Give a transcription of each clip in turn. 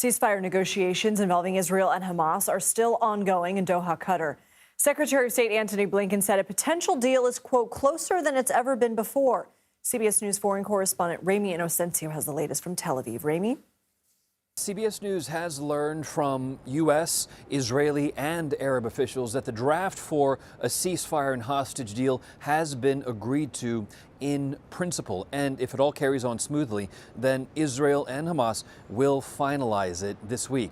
Ceasefire negotiations involving Israel and Hamas are still ongoing in Doha, Qatar. Secretary of State Antony Blinken said a potential deal is, quote, closer than it's ever been before. CBS News foreign correspondent Ramy Inocencio has the latest from Tel Aviv. Ramy? CBS News has learned from U.S., Israeli, and Arab officials that the draft for a ceasefire and hostage deal has been agreed to in principle. And if it all carries on smoothly, then Israel and Hamas will finalize it this week.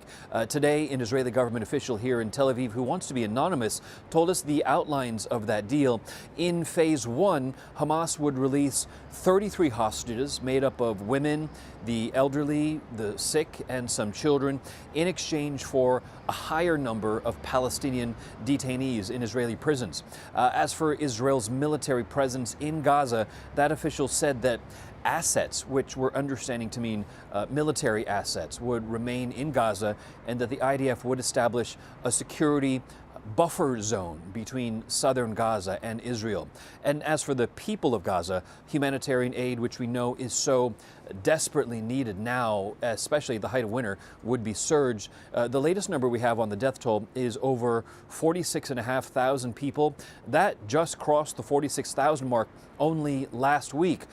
Today, an Israeli government official here in Tel Aviv who wants to be anonymous told us the outlines of that deal. In phase one, Hamas would release 33 hostages made up of women, the elderly, the sick, and some children in exchange for a higher number of Palestinian detainees in Israeli prisons. As for Israel's military presence in Gaza, that official said that assets, which we're understanding to mean military assets, would remain in Gaza and that the IDF would establish a security buffer zone between southern Gaza and Israel. And as for the people of Gaza, humanitarian aid, which we know is so desperately needed now, especially at the height of winter, would be surged. The latest number we have on the death toll is over 46,500 people. That just crossed the 46,000 mark only last week.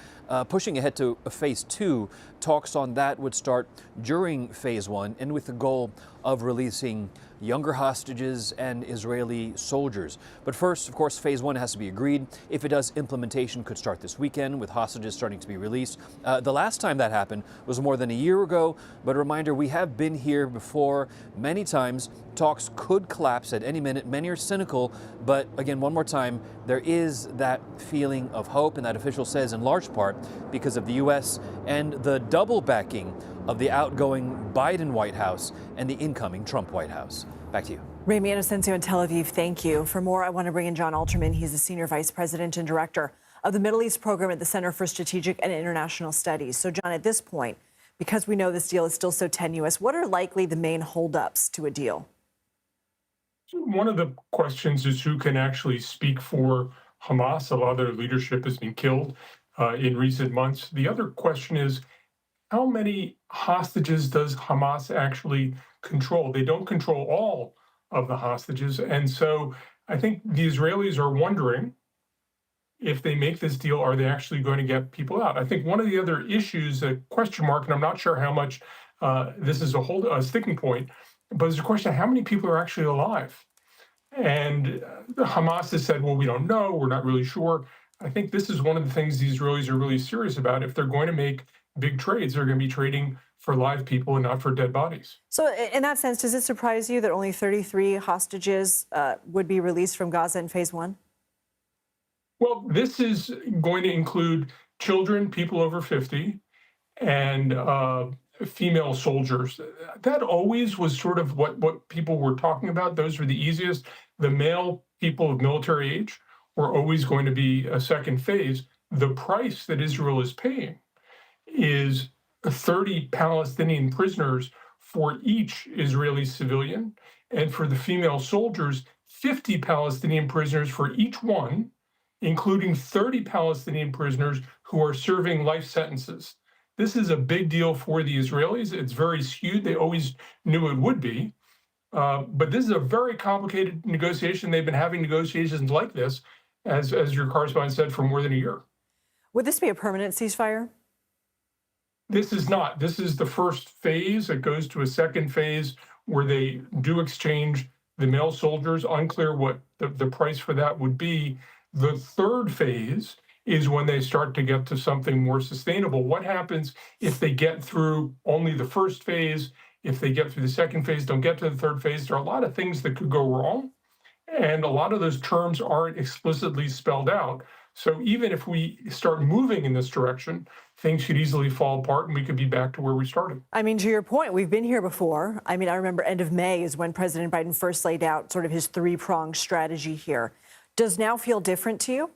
Pushing ahead to phase two, talks on that would start during phase one and with the goal of releasing younger hostages and Israeli soldiers. But first, of course, phase one has to be agreed. If it does, implementation could start this weekend with hostages starting to be released. The last time that happened was more than a year ago, but a reminder, we have been here before many times. Talks could collapse at any minute. Many are cynical, but again, one more time, there is that feeling of hope, and that official says in large part because of the U.S. and the double backing of the outgoing Biden White House and the incoming Trump White House. Back to you. Ramy Inocencio in Tel Aviv, thank you. For more, I want to bring in Jon Alterman. He's the Senior Vice President and Director of the Middle East Program at the Center for Strategic and International Studies. So, John, at this point, because we know this deal is still so tenuous, what are likely the main holdups to a deal? One of the questions is who can actually speak for Hamas. A lot of their leadership has been killed in recent months. The other question is, how many hostages does Hamas actually control? They don't control all of the hostages. And so I think the Israelis are wondering if they make this deal, are they actually going to get people out? I think one of the other issues, a question mark, and I'm not sure how much this is a sticking point, but there's a question of how many people are actually alive. And Hamas has said, well, we don't know, we're not really sure. I think this is one of the things the Israelis are really serious about. If they're going to make big trades, they're going to be trading for live people and not for dead bodies. So in that sense, does it surprise you that only 33 hostages would be released from Gaza in phase one? Well, this is going to include children, people over 50, and female soldiers. That always was sort of what people were talking about. Those were the easiest. The male people of military age were always going to be a second phase. The price that Israel is paying is 30 Palestinian prisoners for each Israeli civilian, and for the female soldiers, 50 Palestinian prisoners for each one, including 30 Palestinian prisoners who are serving life sentences. This is a big deal for the Israelis. It's very skewed. They always knew it would be. But this is a very complicated negotiation. They've been having negotiations like this, as your correspondent said, for more than a year. Would this be a permanent ceasefire? This is not. This is the first phase. It goes to a second phase where they do exchange the male soldiers. Unclear what the price for that would be. The third phase is when they start to get to something more sustainable. What happens if they get through only the first phase? If they get through the second phase, don't get to the third phase? There are a lot of things that could go wrong, and a lot of those terms aren't explicitly spelled out. So even if we start moving in this direction, things could easily fall apart and we could be back to where we started. I mean, to your point, we've been here before. I mean, I remember end of May is when President Biden first laid out sort of his three-pronged strategy here. Does now feel different to you?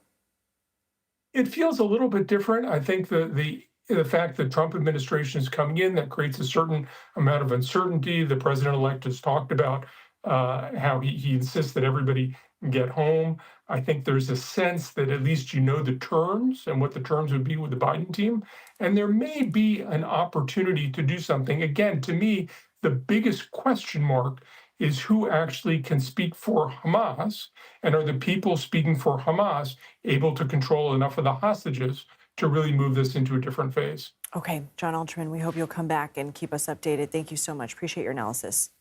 It feels a little bit different. I think the fact that Trump administration is coming in, that creates a certain amount of uncertainty. The president-elect has talked about how he insists that everybody get home. I think there's a sense that at least you know the terms and what the terms would be with the Biden team. And there may be an opportunity to do something. Again, to me, The biggest question mark is who actually can speak for Hamas, and are the people speaking for Hamas able to control enough of the hostages to really move this into a different phase? Okay, Jon Alterman, we hope you'll come back and keep us updated. Thank you so much. Appreciate your analysis.